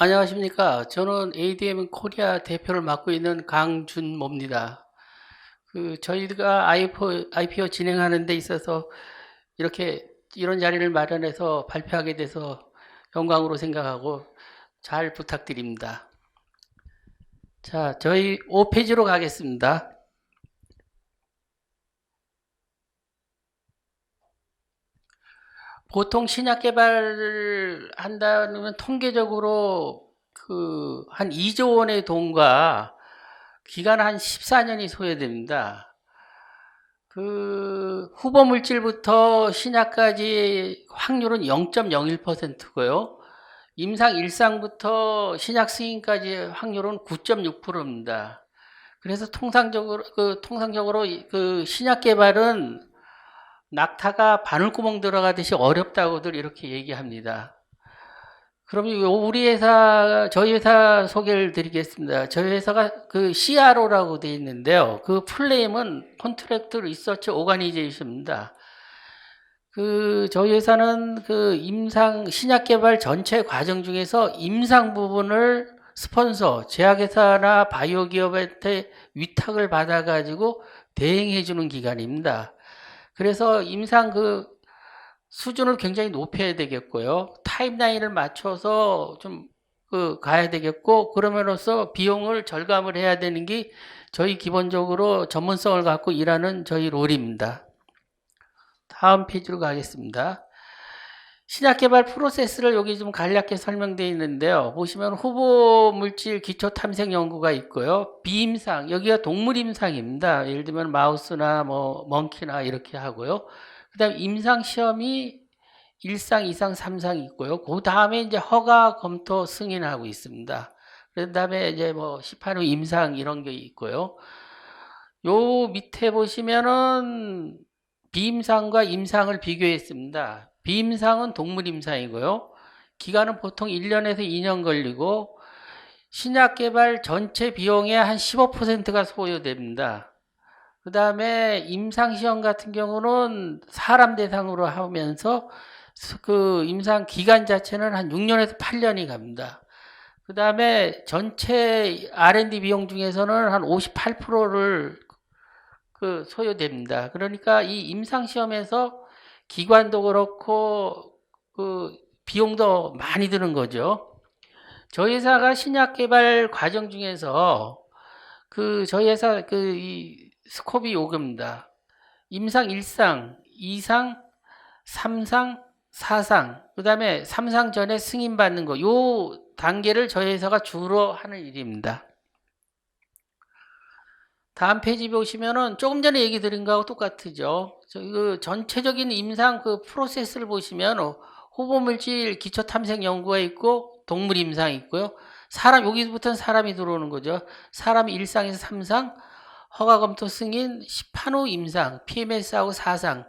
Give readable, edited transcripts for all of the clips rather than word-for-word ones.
안녕하십니까. 저는 ADM 코리아 대표를 맡고 있는 강준모입니다. 저희가 IPO 진행하는 데 있어서 이렇게 이런 자리를 마련해서 발표하게 돼서 영광으로 생각하고 잘 부탁드립니다. 자, 저희 5페이지로 가겠습니다. 보통 신약 개발을 한다면 통계적으로 한 2조 원의 돈과 기간 한 14년이 소요됩니다. 후보 물질부터 신약까지 확률은 0.01%고요. 임상 일상부터 신약 승인까지 확률은 9.6%입니다. 그래서 통상적으로 신약 개발은 낙타가 바늘구멍 들어가듯이 어렵다고들 이렇게 얘기합니다. 그럼 저희 회사 소개를 드리겠습니다. 저희 회사가 CRO라고 되어 있는데요. 풀네임은 Contract Research Organization입니다. 저희 회사는 신약 개발 전체 과정 중에서 임상 부분을 제약회사나 바이오 기업한테 위탁을 받아가지고 대행해주는 기관입니다. 그래서 임상 수준을 굉장히 높여야 되겠고요. 타임라인을 맞춰서 좀 가야 되겠고, 그러면서 비용을 절감을 해야 되는 게 저희 기본적으로 전문성을 갖고 일하는 저희 롤입니다. 다음 페이지로 가겠습니다. 신약 개발 프로세스를 여기 좀 간략하게 설명되어 있는데요. 보시면 후보 물질 기초 탐색 연구가 있고요. 비임상, 여기가 동물 임상입니다. 예를 들면 마우스나 멍키나 이렇게 하고요. 그다음 임상 시험이 1상, 2상, 3상이 있고요. 그 다음에 이제 허가, 검토, 승인하고 있습니다. 그 다음에 이제 시판 후 임상 이런 게 있고요. 요 밑에 보시면은 비임상과 임상을 비교했습니다. 비임상은 동물 임상이고요. 기간은 보통 1년에서 2년 걸리고 신약 개발 전체 비용의 한 15%가 소요됩니다. 그 다음에 임상시험 같은 경우는 사람 대상으로 하면서 임상 기간 자체는 한 6년에서 8년이 갑니다. 그 다음에 전체 R&D 비용 중에서는 한 58%를 소요됩니다. 그러니까 이 임상시험에서 기관도 그렇고 비용도 많이 드는 거죠. 저희 회사가 신약 개발 과정 중에서 저희 회사 이 스코비 요금입니다. 임상 1상, 2상, 3상, 4상, 그 다음에 3상 전에 승인받는 거, 요 단계를 저희 회사가 주로 하는 일입니다. 다음 페이지 보시면은 조금 전에 얘기 드린 거하고 똑같죠. 전체적인 임상 프로세스를 보시면 후보 물질 기초 탐색 연구가 있고 동물 임상이 있고요. 여기부터는 사람이 들어오는 거죠. 사람이 1상에서 3상, 허가 검토 승인, 시판 후 임상, PMS하고 4상.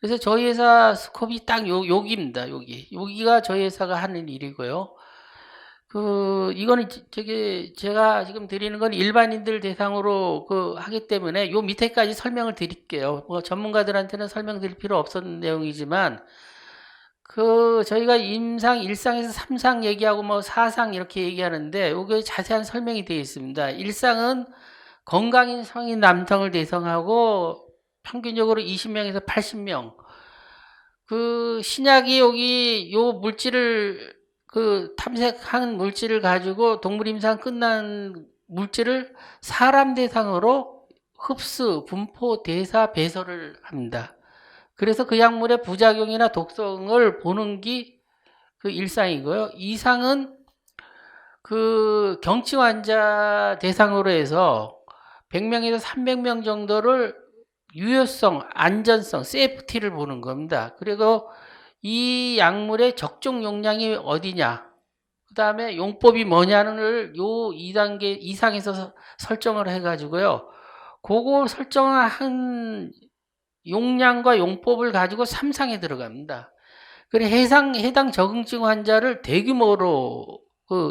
그래서 저희 회사 스콥이 딱 여기입니다. 여기가 저희 회사가 하는 일이고요. 이거는 제가 지금 드리는 건 일반인들 대상으로 하기 때문에 요 밑에까지 설명을 드릴게요. 전문가들한테는 설명드릴 필요 없었는 내용이지만, 저희가 임상 1상에서 3상 얘기하고 4상 이렇게 얘기하는데, 요게 자세한 설명이 되어 있습니다. 1상은 건강인 성인 남성을 대상하고 평균적으로 20명에서 80명. 신약이 요 물질을 탐색한 물질을 가지고 동물 임상 끝난 물질을 사람 대상으로 흡수, 분포, 대사, 배설을 합니다. 그래서 그 약물의 부작용이나 독성을 보는 게 1상이고요. 2상은 경증 환자 대상으로 해서 100명에서 300명 정도를 유효성, 안전성, 세이프티를 보는 겁니다. 그리고 이 약물의 적정 용량이 어디냐, 그 다음에 용법이 뭐냐를 요 2단계 이상에서 설정을 해가지고요. 그거 설정한 용량과 용법을 가지고 3상에 들어갑니다. 그래 해당 적응증 환자를 대규모로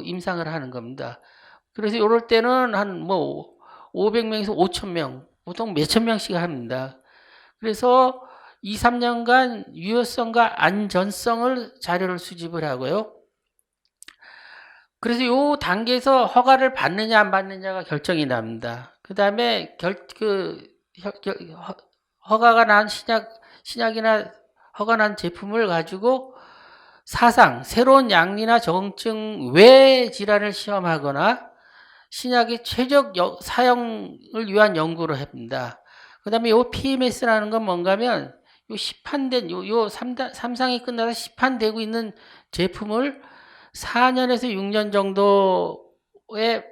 임상을 하는 겁니다. 그래서 이럴 때는 한 500명에서 5,000명, 보통 몇천 명씩 합니다. 그래서 2, 3년간 유효성과 안전성을 자료를 수집을 하고요. 그래서 요 단계에서 허가를 받느냐 안 받느냐가 결정이 납니다. 그 다음에 허가가 난 신약이나 허가 난 제품을 가지고 새로운 양리나 정증 외 질환을 시험하거나 신약의 최적 사용을 위한 연구를 합니다. 그 다음에 요 PMS라는 건 뭔가면 요 시판된, 요 3상이 끝나서 시판되고 있는 제품을 4년에서 6년 정도의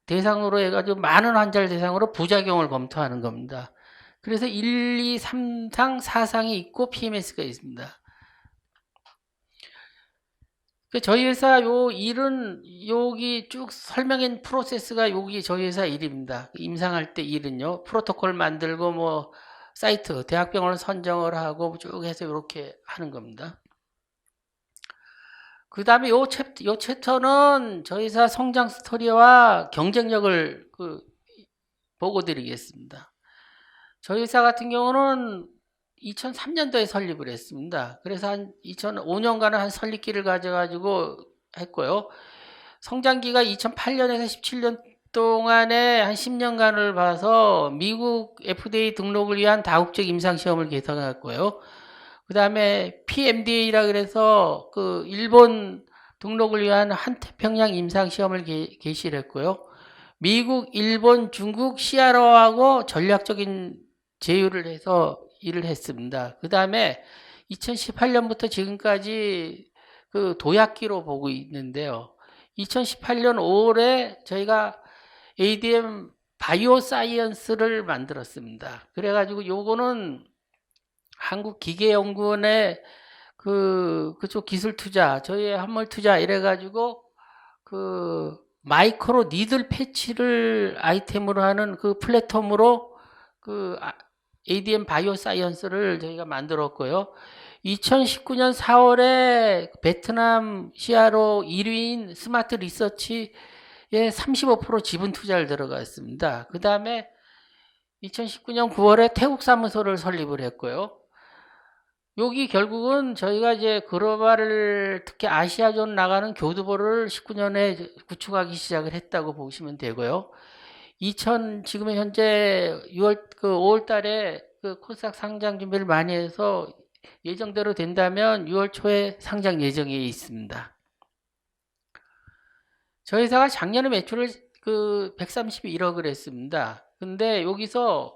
대상으로 해가지고 많은 환자를 대상으로 부작용을 검토하는 겁니다. 그래서 1, 2, 3상, 4상이 있고 PMS가 있습니다. 저희 회사 요 일은 여기 쭉 설명한 프로세스가 여기 저희 회사 일입니다. 임상할 때 일은요. 프로토콜 만들고 뭐 사이트, 대학병원을 선정을 하고 쭉 해서 이렇게 하는 겁니다. 그 다음에 요 챕터는 저희 회사 성장 스토리와 경쟁력을 보고 드리겠습니다. 저희 회사 같은 경우는 2003년도에 설립을 했습니다. 그래서 한 2005년간은 한 설립기를 가져가지고 했고요. 성장기가 2008년에서 17년 동안에 한 10년간을 봐서 미국 FDA 등록을 위한 다국적 임상시험을 개설했고요. 그 다음에 PMDA라 그래서 일본 등록을 위한 한태평양 임상시험을 개시를 했고요. 미국, 일본, 중국 CRO하고 전략적인 제휴를 해서 일을 했습니다. 그 다음에 2018년부터 지금까지 도약기로 보고 있는데요. 2018년 5월에 저희가 ADM 바이오사이언스를 만들었습니다. 그래가지고 요거는 한국기계연구원의 그쪽 기술 투자, 저희의 한물 투자 이래가지고 마이크로 니들 패치를 아이템으로 하는 플랫폼으로 ADM 바이오사이언스를 저희가 만들었고요. 2019년 4월에 베트남 CRO 1위인 스마트 리서치에 35% 지분 투자를 들어갔습니다. 그 다음에 2019년 9월에 태국 사무소를 설립을 했고요. 여기 결국은 저희가 이제 글로벌을 특히 아시아존 나가는 교두보를 19년에 구축하기 시작을 했다고 보시면 되고요. 지금 현재 5월 달에 코스닥 상장 준비를 많이 해서 예정대로 된다면 6월 초에 상장 예정에 있습니다. 저희 회사가 작년에 매출을 131억을 했습니다. 근데 여기서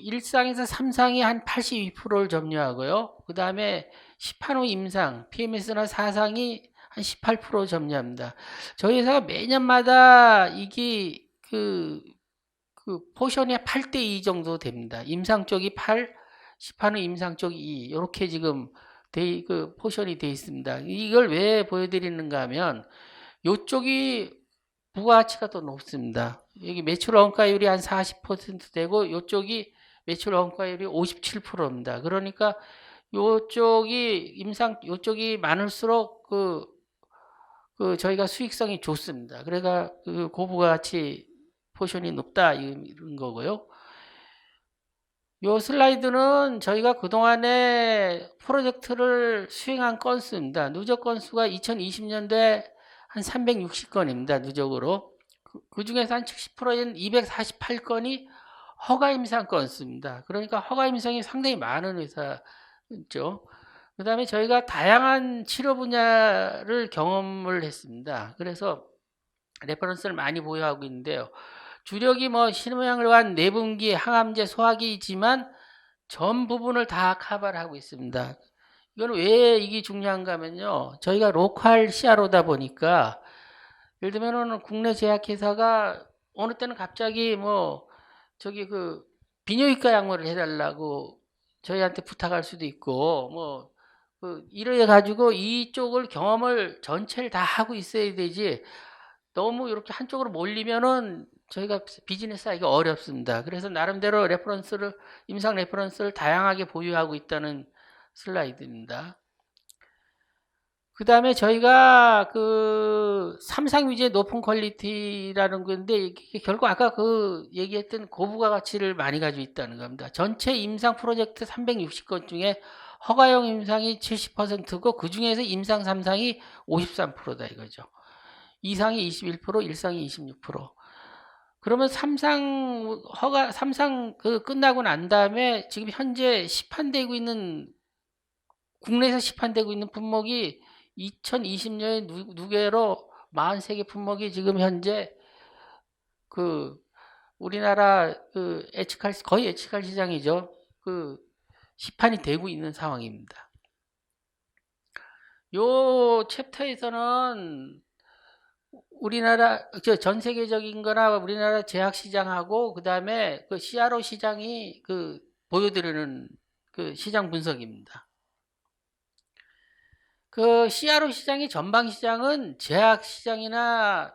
일상에서 3상이 한 82%를 점유하고요. 그 다음에 시판 후 임상, PMS나 4상이 한 18% 점유합니다. 저희 회사가 매년마다 이게 포션이 8대2 정도 됩니다. 임상 쪽이 8, 시판 후 임상 쪽이 2. 이렇게 지금 포션이 되어 있습니다. 이걸 왜 보여드리는가 하면 이쪽이 부가가치가 더 높습니다. 여기 매출 원가율이 한 40% 되고 이쪽이 매출 원가율이 57%입니다. 그러니까 이쪽이 많을수록 저희가 수익성이 좋습니다. 그래가 고부가가치 포션이 높다 이런 거고요. 이 슬라이드는 저희가 그동안에 프로젝트를 수행한 건수입니다. 누적 건수가 2020년도에 한 360건입니다. 누적으로. 그 중에서 한 70%인 248건이 허가 임상 건수입니다. 그러니까 허가 임상이 상당히 많은 회사죠. 그 다음에 저희가 다양한 치료 분야를 경험을 했습니다. 그래서 레퍼런스를 많이 보유하고 있는데요. 주력이 신음양관, 내분기, 항암제, 소화기이지만 전 부분을 다 커버를 하고 있습니다. 이건 왜 이게 중요한가 하면요. 저희가 로컬 CRO다 보니까 예를 들면은 국내 제약회사가 어느 때는 갑자기 비뇨기과 약물을 해달라고 저희한테 부탁할 수도 있고 이래 가지고 이쪽을 경험을 전체를 다 하고 있어야 되지 너무 이렇게 한쪽으로 몰리면은 저희가 비즈니스 하기가 어렵습니다. 그래서 나름대로 임상 레퍼런스를 다양하게 보유하고 있다는 슬라이드입니다. 그 다음에 저희가 3상 위주의 높은 퀄리티라는 건데 이게 결국 아까 얘기했던 고부가 가치를 많이 가지고 있다는 겁니다. 전체 임상 프로젝트 360건 중에 허가용 임상이 70%고 그 중에서 임상 3상이 53%다 이거죠. 2상이 21%, 1상이 26%. 그러면 3상 그 끝나고 난 다음에 지금 현재 시판되고 있는 국내에서 시판되고 있는 품목이 2020년에 누계로 43개 품목이 지금 현재 그 우리나라 그 거의 에치칼 시장이죠. 그 시판이 되고 있는 상황입니다. 요 챕터에서는 우리나라 전 세계적인 거나 우리나라 제약 시장하고 그다음에 그 CRO 시장이 그 보여드리는 그 시장 분석입니다. 그 CRO 시장이 전방 시장은 제약 시장이나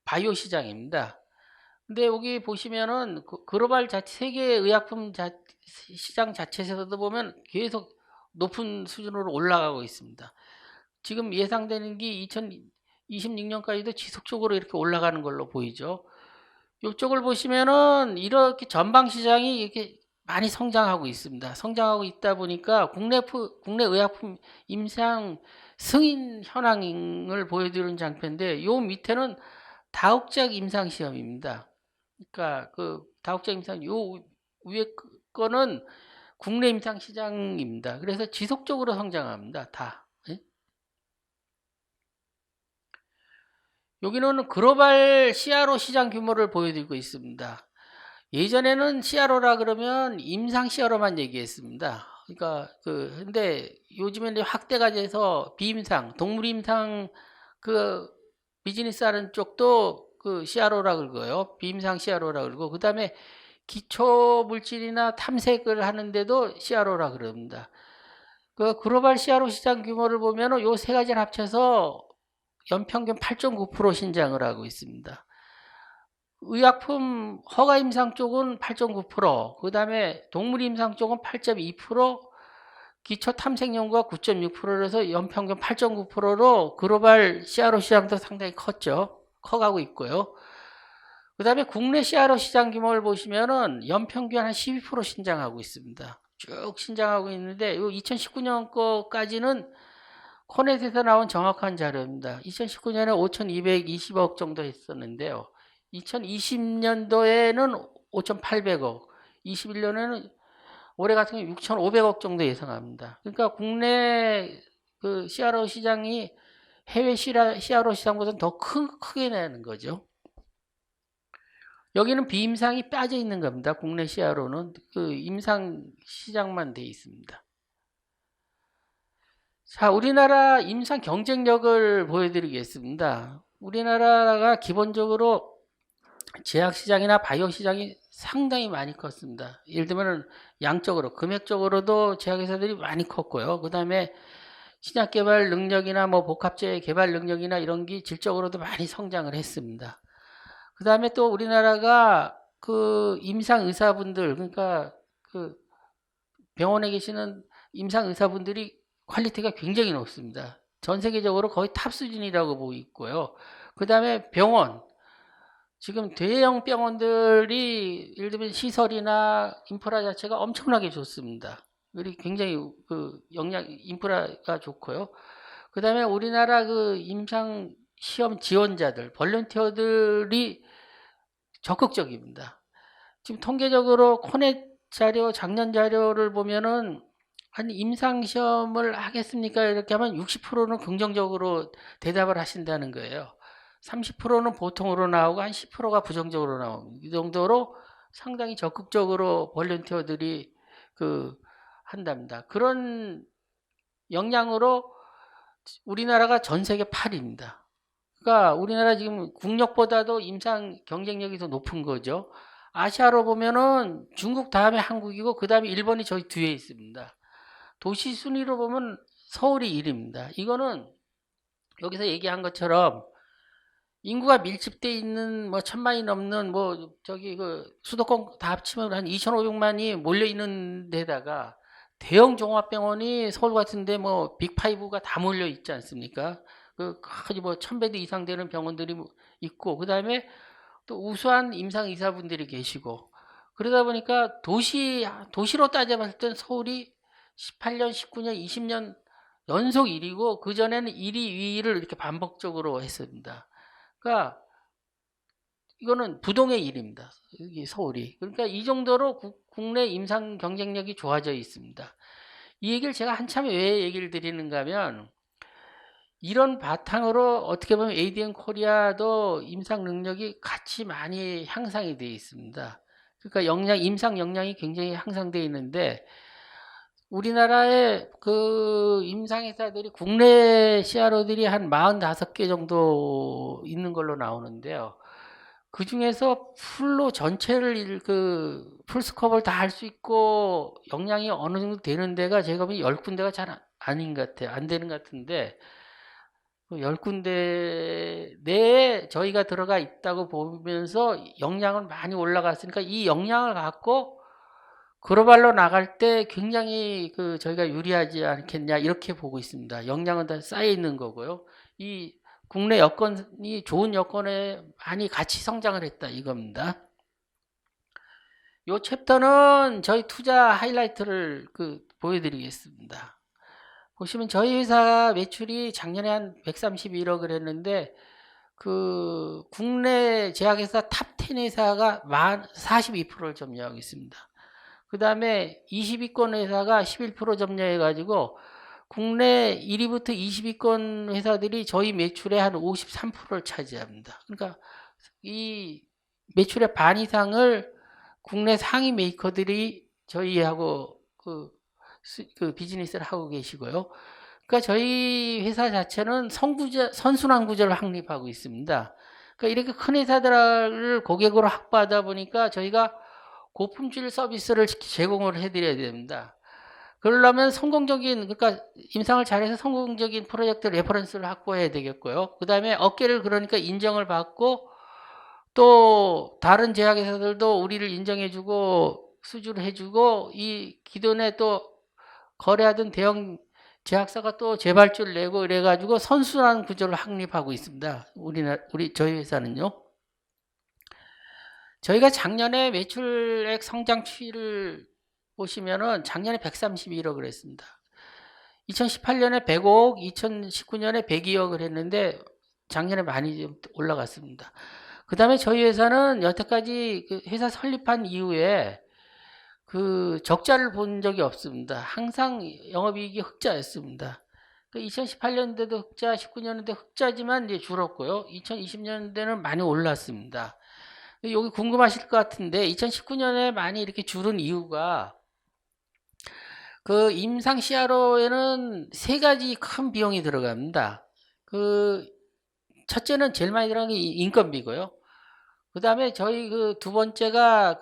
바이오 시장입니다. 근데 여기 보시면은 글로벌 세계 의약품 시장 자체에서도 보면 계속 높은 수준으로 올라가고 있습니다. 지금 예상되는 게 2026년까지도 지속적으로 이렇게 올라가는 걸로 보이죠. 이쪽을 보시면은 이렇게 전방 시장이 이렇게 많이 성장하고 있습니다. 성장하고 있다 보니까 국내 의약품 임상 승인 현황을 보여드리는 장표인데 요 밑에는 다국적 임상 시험입니다. 그러니까 그 다국적 임상 요 위에 거는 국내 임상 시장입니다. 그래서 지속적으로 성장합니다. 다. 예? 여기는 글로벌 CRO 시장 규모를 보여드리고 있습니다. 예전에는 CRO라 그러면 임상 CRO만 얘기했습니다. 그러니까 근데 요즘에는 확대가 돼서 비임상, 동물 임상 그 비즈니스 하는 쪽도 그 CRO라 그러고요. 비임상 CRO라 그러고 그다음에 기초 물질이나 탐색을 하는데도 CRO라 그럽니다. 그 글로벌 CRO 시장 규모를 보면 요 세 가지를 합쳐서 연평균 8.9% 신장을 하고 있습니다. 의약품 허가 임상 쪽은 8.9%, 그다음에 동물 임상 쪽은 8.2%, 기초 탐색 연구가 9.6%라서 연평균 8.9%로 글로벌 CRO 시장도 상당히 커가고 있고요. 그다음에 국내 CRO 시장 규모를 보시면은 연평균 한 12% 신장하고 있습니다. 쭉 신장하고 있는데 이 2019년 거까지는 코넷에서 나온 정확한 자료입니다. 2019년에 5,220억 정도 했었는데요. 2020년도에는 5,800억, 21년에는 올해 같은 경우 6,500억 정도 예상합니다. 그러니까 국내 그 CRO 시장이 해외 CRO 시장보다 더 크게 내는 거죠. 여기는 비임상이 빠져 있는 겁니다. 국내 CRO는 그 임상 시장만 돼 있습니다. 자, 우리나라 임상 경쟁력을 보여드리겠습니다. 우리나라가 기본적으로 제약 시장이나 바이오 시장이 상당히 많이 컸습니다. 예를 들면 양적으로, 금액적으로도 제약 회사들이 많이 컸고요. 그 다음에 신약 개발 능력이나 뭐 복합제 개발 능력이나 이런 게 질적으로도 많이 성장을 했습니다. 그 다음에 또 우리나라가 그 임상 의사분들, 그러니까 그 병원에 계시는 임상 의사분들이 퀄리티가 굉장히 높습니다. 전 세계적으로 거의 탑 수준이라고 보고 있고요. 그 다음에 병원, 지금 대형 병원들이 예를 들면 시설이나 인프라 자체가 엄청나게 좋습니다. 우리 굉장히 그 인프라가 좋고요. 그 다음에 우리나라 그 임상 시험 지원자들, 볼런티어들이 적극적입니다. 지금 통계적으로 코넷 자료, 작년 자료를 보면은 한 임상 시험을 하겠습니까? 이렇게 하면 60%는 긍정적으로 대답을 하신다는 거예요. 30%는 보통으로 나오고 한 10%가 부정적으로 나옵니다. 이 정도로 상당히 적극적으로 볼런티어들이 한답니다. 그런 역량으로 우리나라가 전 세계 8위입니다. 그러니까 우리나라 지금 국력보다도 임상 경쟁력이 더 높은 거죠. 아시아로 보면은 중국 다음에 한국이고 그 다음에 일본이 저희 뒤에 있습니다. 도시 순위로 보면 서울이 1위입니다. 이거는 여기서 얘기한 것처럼 인구가 밀집돼 있는 뭐 1,000만이 넘는 뭐 저기 그 수도권 다 합치면 한 2,500만이 몰려 있는 데다가 대형 종합병원이 서울 같은데 뭐 빅5가 다 몰려 있지 않습니까? 그 거의 뭐 1,000배도 이상 되는 병원들이 있고 그다음에 또 우수한 임상 의사분들이 계시고 그러다 보니까 도시로 따져봤을 땐 서울이 18년, 19년, 20년 연속 1위고 그전에는 1위, 2위를 이렇게 반복적으로 했습니다. 그러니까 이거는 부동의 일입니다. 여기 서울이. 그러니까 이 정도로 국내 임상 경쟁력이 좋아져 있습니다. 이 얘기를 제가 한참 왜 얘기를 드리는가 하면 이런 바탕으로 어떻게 보면 ADM 코리아도 임상 능력이 같이 많이 향상이 되어 있습니다. 그러니까 임상 역량이 굉장히 향상되어 있는데 우리나라의 그 임상회사들이 국내 CRO들이 한 45개 정도 있는 걸로 나오는데요. 그 중에서 풀로 전체를 풀스컵을 다 할 수 있고 역량이 어느 정도 되는 데가 제가 보기엔 10군데가 잘 아닌 것 같아요. 안 되는 것 같은데 10군데 내에 저희가 들어가 있다고 보면서 역량은 많이 올라갔으니까 이 역량을 갖고 글로벌로 나갈 때 굉장히 저희가 유리하지 않겠냐 이렇게 보고 있습니다. 역량은 다 쌓여 있는 거고요. 이 국내 여건이 좋은 여건에 많이 같이 성장을 했다 이겁니다. 이 챕터는 저희 투자 하이라이트를 보여드리겠습니다. 보시면 저희 회사 매출이 작년에 한 131억을 했는데 국내 제약회사 탑 10 회사가 42%를 점유하고 있습니다. 그 다음에 20위권 회사가 11% 점유해가지고 국내 1위부터 20위권 회사들이 저희 매출의 한 53%를 차지합니다. 그러니까 이 매출의 반 이상을 국내 상위 메이커들이 저희하고 비즈니스를 하고 계시고요. 그러니까 저희 회사 자체는 선순환 구조를 확립하고 있습니다. 그러니까 이렇게 큰 회사들을 고객으로 확보하다 보니까 저희가 고품질 서비스를 제공을 해드려야 됩니다. 그러려면 그러니까 임상을 잘해서 성공적인 프로젝트 레퍼런스를 확보해야 되겠고요. 그 다음에 업계를 그러니까 인정을 받고 또 다른 제약회사들도 우리를 인정해주고 수주를 해주고 이 기존에 또 거래하던 대형 제약사가 또 재발주를 내고 이래가지고 선순환 구조를 확립하고 있습니다. 저희 회사는요. 저희가 작년에 매출액 성장 추이를 보시면은 작년에 131억을 했습니다. 2018년에 100억, 2019년에 102억을 했는데 작년에 많이 좀 올라갔습니다. 그 다음에 저희 회사는 여태까지 회사 설립한 이후에 적자를 본 적이 없습니다. 항상 영업이익이 흑자였습니다. 2018년도에도 흑자, 19년도에 흑자지만 이제 줄었고요. 2020년대는 많이 올랐습니다. 여기 궁금하실 것 같은데 2019년에 많이 이렇게 줄은 이유가 임상 CRO에는 세 가지 큰 비용이 들어갑니다. 첫째는 제일 많이 들어가는 게 인건비고요. 그 다음에 저희 두 번째가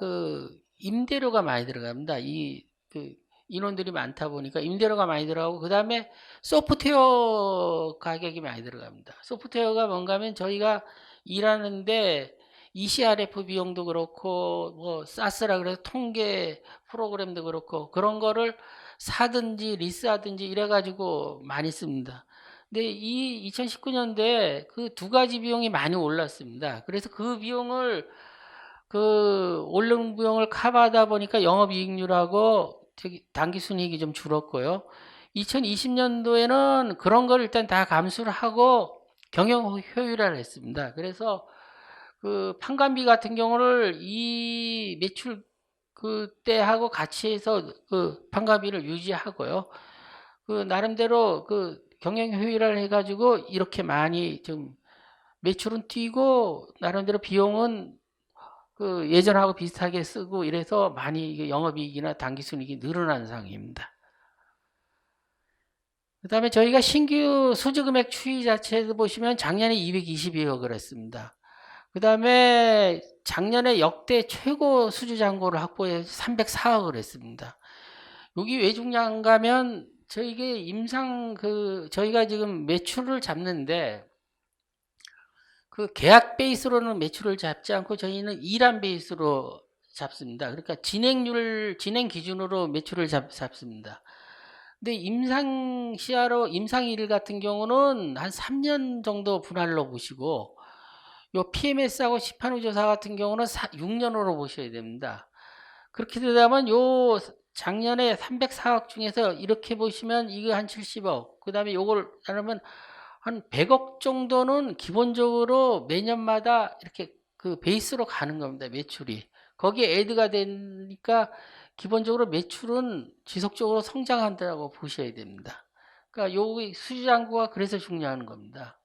임대료가 많이 들어갑니다. 인원들이 많다 보니까 임대료가 많이 들어가고 그 다음에 소프트웨어 가격이 많이 들어갑니다. 소프트웨어가 뭔가 하면 저희가 일하는데 ECRF 비용도 그렇고 뭐 사스라 그래서 통계 프로그램도 그렇고 그런 거를 사든지 리스하든지 이래가지고 많이 씁니다. 근데 이 2019년도에 그 두 가지 비용이 많이 올랐습니다. 그래서 그 비용을 오른 비용을 커버하다 보니까 영업이익률하고 당기순이익이 좀 줄었고요. 2020년도에는 그런 걸 일단 다 감수를 하고 경영 효율화를 했습니다. 그래서 판관비 같은 경우를 이 매출 그때하고 같이 해서 판관비를 유지하고요. 나름대로 경영 효율화를 해가지고 이렇게 많이 좀 매출은 뛰고 나름대로 비용은 예전하고 비슷하게 쓰고 이래서 많이 영업이익이나 당기순이익이 늘어난 상황입니다. 그 다음에 저희가 신규 수주금액 추이 자체에서 보시면 작년에 222억을 했습니다. 그 다음에 작년에 역대 최고 수주 잔고를 확보해서 304억을 했습니다. 여기 왜 중요한가 하면 저희가 저희가 지금 매출을 잡는데 계약 베이스로는 매출을 잡지 않고 저희는 일한 베이스로 잡습니다. 그러니까 진행 기준으로 매출을 잡습니다. 근데 임상 일 같은 경우는 한 3년 정도 분할로 보시고 요 PMS하고 시판의조사 같은 경우는 6년으로 보셔야 됩니다. 그렇게 되다 보면 작년에 304억 중에서 이렇게 보시면 이거 한 70억, 그 다음에 요걸 하면 한 100억 정도는 기본적으로 매년마다 이렇게 그 베이스로 가는 겁니다. 매출이. 거기에 애드가 되니까 기본적으로 매출은 지속적으로 성장한다고 보셔야 됩니다. 그러니까 요 수주장구가 그래서 중요한 겁니다.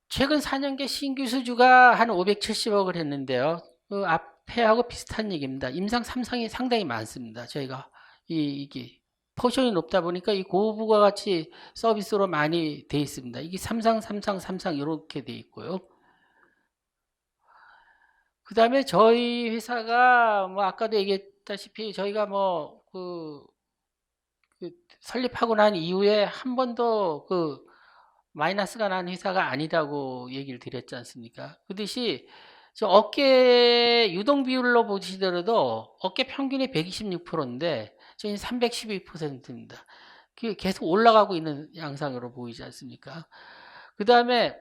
최근 4년계 신규 수주가 한 570억을 했는데요. 그 앞에하고 비슷한 얘기입니다. 임상 3상이 상당히 많습니다. 저희가 이게 포션이 높다 보니까 이 고부가 같이 서비스로 많이 돼 있습니다. 이게 3상, 3상, 3상 이렇게 돼 있고요. 그 다음에 저희 회사가 뭐 아까도 얘기했다시피 저희가 그 설립하고 난 이후에 한 번도 그 마이너스가 난 회사가 아니라고 얘기를 드렸지 않습니까? 그 듯이 저 어깨 유동 비율로 보시더라도 어깨 평균이 126%인데 저희는 312%입니다. 그게 계속 올라가고 있는 양상으로 보이지 않습니까? 그 다음에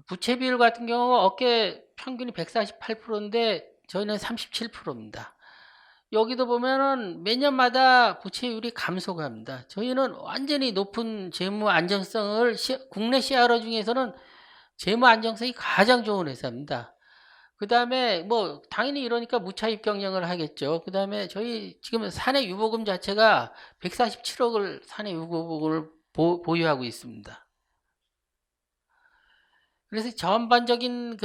부채 비율 같은 경우 어깨 평균이 148%인데 저희는 37%입니다. 여기도 보면은 매년마다 부채율이 감소합니다. 저희는 완전히 높은 재무 안정성을 국내 CRO 중에서는 재무 안정성이 가장 좋은 회사입니다. 그 다음에 뭐 당연히 이러니까 무차입 경영을 하겠죠. 그 다음에 저희 지금 사내 유보금 자체가 147억을 사내 유보금을 보유하고 있습니다. 그래서 전반적인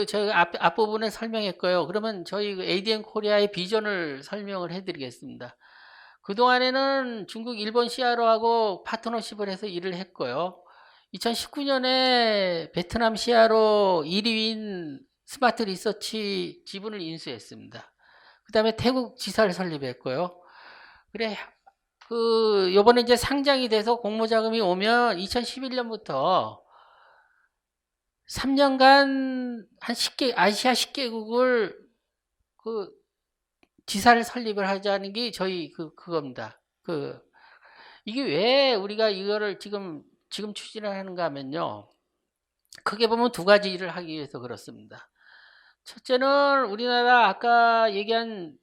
저희 앞부분에 설명했고요. 그러면 저희 ADM 코리아의 비전을 설명을 해드리겠습니다. 그동안에는 중국, 일본 CRO하고 파트너십을 해서 일을 했고요. 2019년에 베트남 CRO 1위인 스마트 리서치 지분을 인수했습니다. 그 다음에 태국 지사를 설립했고요. 그래, 요번에 이제 상장이 돼서 공모자금이 오면 2011년부터 3년간 한 10개, 아시아 10개국을 그 지사를 설립을 하자는 게 저희 그겁니다. 이게 왜 우리가 이거를 지금 추진을 하는가 하면요. 크게 보면 두 가지 일을 하기 위해서 그렇습니다. 첫째는 우리나라 아까 얘기한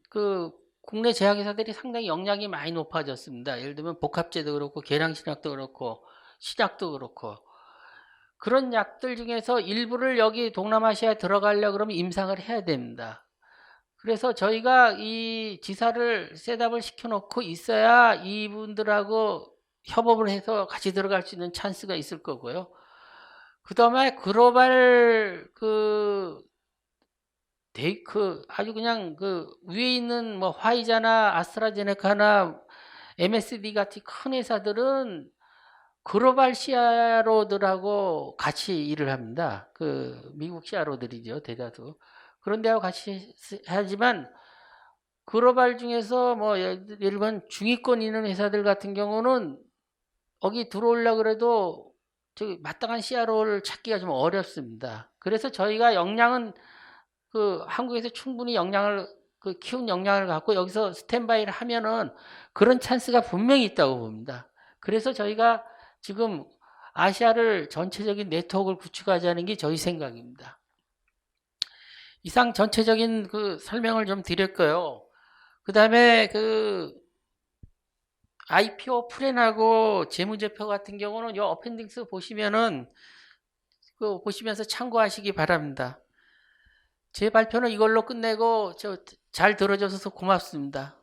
국내 제약회사들이 상당히 역량이 많이 높아졌습니다. 예를 들면 복합제도 그렇고 계량신약도 그렇고 신약도 그렇고 그런 약들 중에서 일부를 여기 동남아시아에 들어가려고 그러면 임상을 해야 됩니다. 그래서 저희가 이 지사를 셋업을 시켜놓고 있어야 이분들하고 협업을 해서 같이 들어갈 수 있는 찬스가 있을 거고요. 그 다음에 글로벌 아주 그냥 위에 있는 뭐 화이자나 아스트라제네카나 MSD 같은 큰 회사들은 글로벌 CRO들하고 같이 일을 합니다. 미국 CRO들이죠, 대다수. 그런 데하고 같이 하지만 글로벌 중에서 뭐 예를 들면 중위권 있는 회사들 같은 경우는 여기 들어오려고 그래도 마땅한 CRO를 찾기가 좀 어렵습니다. 그래서 저희가 역량은 한국에서 충분히 역량을 키운 역량을 갖고 여기서 스탠바이를 하면은 그런 찬스가 분명히 있다고 봅니다. 그래서 저희가 지금 아시아를 전체적인 네트워크를 구축하자는 게 저희 생각입니다. 이상 전체적인 설명을 좀 드렸고요. 그 다음에 IPO 플랜하고 재무제표 같은 경우는 이 어펜딩스 보시면은 보시면서 참고하시기 바랍니다. 제 발표는 이걸로 끝내고 잘 들어줘서 고맙습니다.